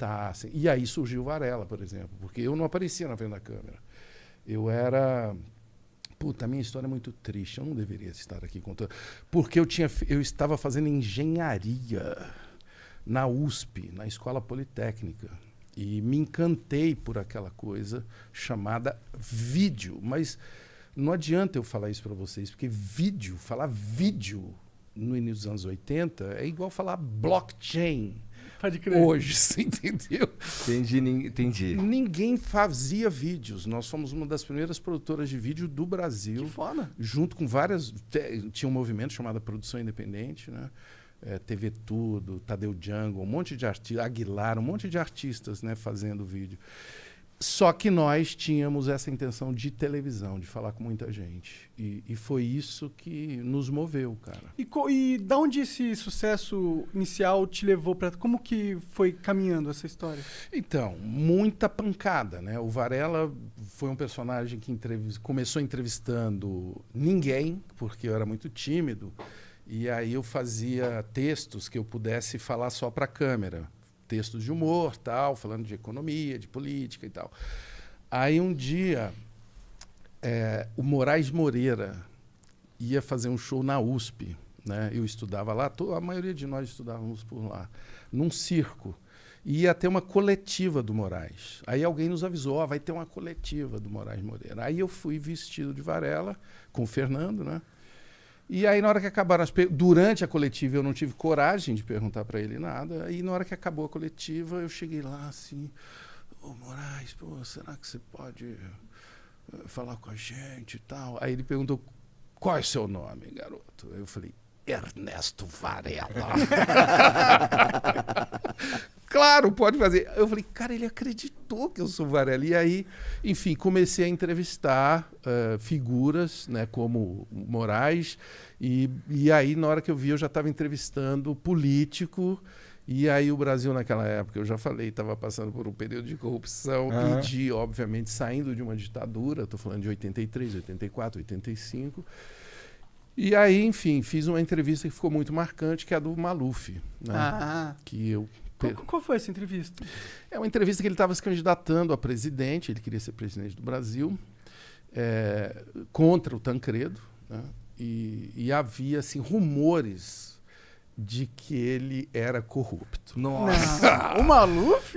imitar. Assim. E aí surgiu o Varela, por exemplo, porque eu não aparecia na frente da câmera. Eu era... Puta, a minha história é muito triste, eu não deveria estar aqui contando. Porque eu estava fazendo engenharia na USP, na Escola Politécnica. E me encantei por aquela coisa chamada vídeo. Mas não adianta eu falar isso para vocês, porque falar vídeo no início dos anos 80 é igual falar blockchain. Pode crer. Hoje, você entendeu? Entendi. Ninguém fazia vídeos. Nós fomos uma das primeiras produtoras de vídeo do Brasil. Que foda. Junto com várias... Tinha um movimento chamado Produção Independente, né? TV Tudo, Tadeu Django, um monte de artistas, Aguilar, um monte de artistas, né, fazendo vídeo. Só que nós tínhamos essa intenção de televisão, de falar com muita gente. E foi isso que nos moveu, cara. E da onde esse sucesso inicial te levou para... Como que foi caminhando essa história? Então, muita pancada, né? O Varela foi um personagem que começou entrevistando ninguém, porque eu era muito tímido. E aí eu fazia textos que eu pudesse falar só para a câmera. Textos de humor, tal, falando de economia, de política e tal. Aí um dia, o Moraes Moreira ia fazer um show na USP, né? Eu estudava lá, a maioria de nós estudávamos por lá, num circo. E ia ter uma coletiva do Moraes. Aí alguém nos avisou, vai ter uma coletiva do Moraes Moreira. Aí eu fui vestido de Varela, com o Fernando, né? E aí, na hora que acabaram durante a coletiva, eu não tive coragem de perguntar para ele nada. E na hora que acabou a coletiva, eu cheguei lá assim, Moraes, pô, será que você pode falar com a gente e tal? Aí ele perguntou, qual é o seu nome, garoto? Eu falei, Ernesto Varela. Claro, pode fazer. Eu falei, cara, ele acreditou que eu sou Varela. E aí, enfim, comecei a entrevistar figuras, né, como Moraes. E aí, na hora que eu vi, eu já estava entrevistando político. E aí o Brasil, naquela época, eu já falei, estava passando por um período de corrupção e de, obviamente, saindo de uma ditadura. Estou falando de 83, 84, 85. E aí, enfim, fiz uma entrevista que ficou muito marcante, que é a do Maluf. Né? Que eu... Qual foi essa entrevista? É uma entrevista que ele estava se candidatando a presidente, ele queria ser presidente do Brasil, contra o Tancredo, né? E havia assim, rumores de que ele era corrupto. Nossa! O Maluf?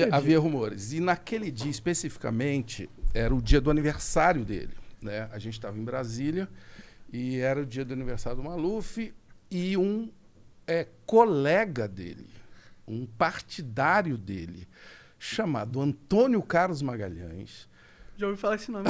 Havia rumores. E naquele dia, especificamente, era o dia do aniversário dele. Né? A gente estava em Brasília e era o dia do aniversário do Maluf e um colega dele, um partidário dele, chamado Antônio Carlos Magalhães. Já ouvi falar esse nome.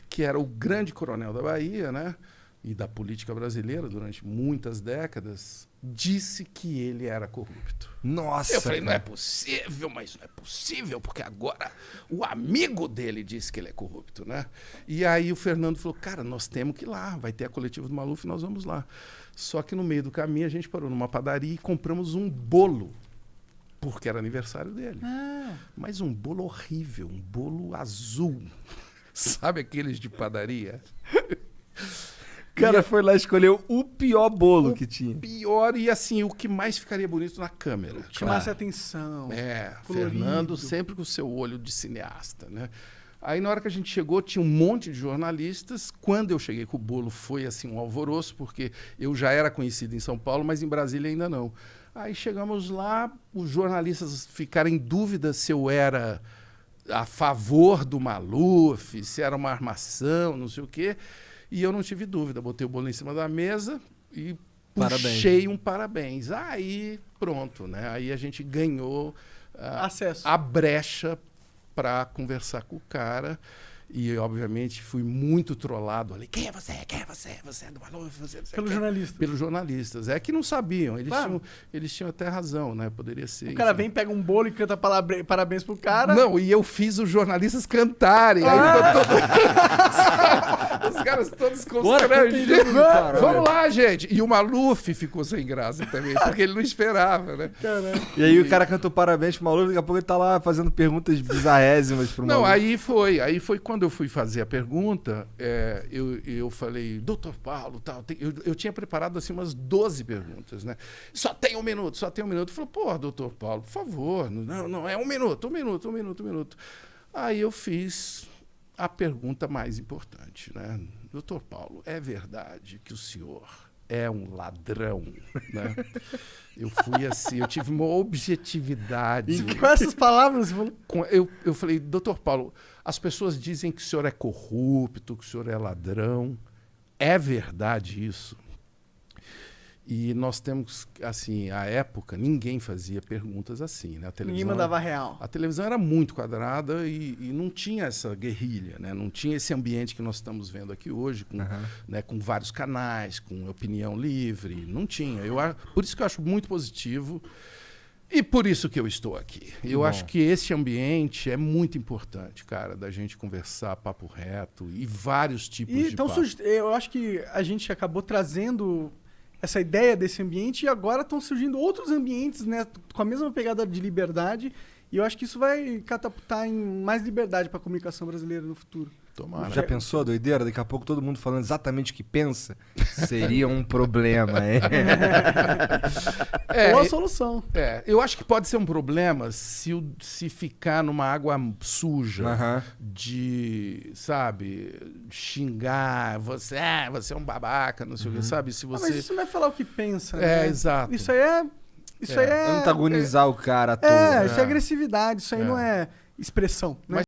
Que era o grande coronel da Bahia, né? E da política brasileira durante muitas décadas, disse que ele era corrupto. Nossa! Eu falei, não é possível, mas não é possível, porque agora o amigo dele disse que ele é corrupto, né? E aí o Fernando falou, cara, nós temos que ir lá, vai ter a coletiva do Maluf, nós vamos lá. Só que no meio do caminho a gente parou numa padaria e compramos um bolo, porque era aniversário dele. Mas um bolo horrível, um bolo azul. Sabe aqueles de padaria? O cara foi lá e escolheu o pior bolo que tinha. Pior e assim, o que mais ficaria bonito na câmera. Chamasse atenção. Colorido. Fernando sempre com o seu olho de cineasta, né? Aí na hora que a gente chegou, tinha um monte de jornalistas. Quando eu cheguei com o bolo, foi assim um alvoroço, porque eu já era conhecido em São Paulo, mas em Brasília ainda não. Aí chegamos lá, os jornalistas ficaram em dúvida se eu era a favor do Maluf, se era uma armação, não sei o quê. E eu não tive dúvida, botei o bolo em cima da mesa e puxei um parabéns. Aí pronto, né? Aí a gente ganhou a brecha para conversar com o cara. E, obviamente, fui muito trollado ali. Quem é você? Quem é você? Você é do Maluf? Pelos jornalistas. Pelos jornalistas. É que não sabiam. Eles tinham até razão, né? Poderia ser. O cara vem, pega um bolo e canta parabéns pro cara. Não, e eu fiz os jornalistas cantarem. Aí os caras todos constrangidos. Vamos lá, gente. E o Maluf ficou sem graça também, porque ele não esperava, né? Caramba. E aí o cara cantou parabéns pro Maluf, daqui a pouco ele tá lá fazendo perguntas bizarrésimas pro Maluf. Não, aí foi quando quando eu fui fazer a pergunta, eu falei, doutor Paulo, tal, eu tinha preparado assim umas 12 perguntas, né? Só tem um minuto. Ele falou, pô, doutor Paulo, por favor, não, é um minuto. Aí eu fiz a pergunta mais importante, né? Doutor Paulo, é verdade que o senhor é um ladrão, né? Eu fui assim, eu tive uma objetividade. E com essas palavras, você falou... Eu falei, doutor Paulo, as pessoas dizem que o senhor é corrupto, que o senhor é ladrão. É verdade isso? E nós temos, assim, à época, ninguém fazia perguntas assim, né? Ninguém mandava real. A televisão era muito quadrada e não tinha essa guerrilha, né? Não tinha esse ambiente que nós estamos vendo aqui hoje, com vários canais, com opinião livre. Não tinha. Por isso que eu acho muito positivo e por isso que eu estou aqui. Eu acho que esse ambiente é muito importante, cara, da gente conversar papo reto e vários tipos de então, papo. eu acho que a gente acabou trazendo essa ideia desse ambiente e agora estão surgindo outros ambientes, né, com a mesma pegada de liberdade, e eu acho que isso vai catapultar em mais liberdade para a comunicação brasileira no futuro. Tomara. Já pensou a doideira? Daqui a pouco todo mundo falando exatamente o que pensa? Seria um problema, hein? Ou a solução. Eu acho que pode ser um problema se ficar numa água suja de, sabe, xingar, você é um babaca, não sei o que, sabe? Se você... Mas isso não é falar o que pensa, né? Exato. Isso aí é... Antagonizar o cara à toa. Isso é agressividade, isso aí não é expressão, né?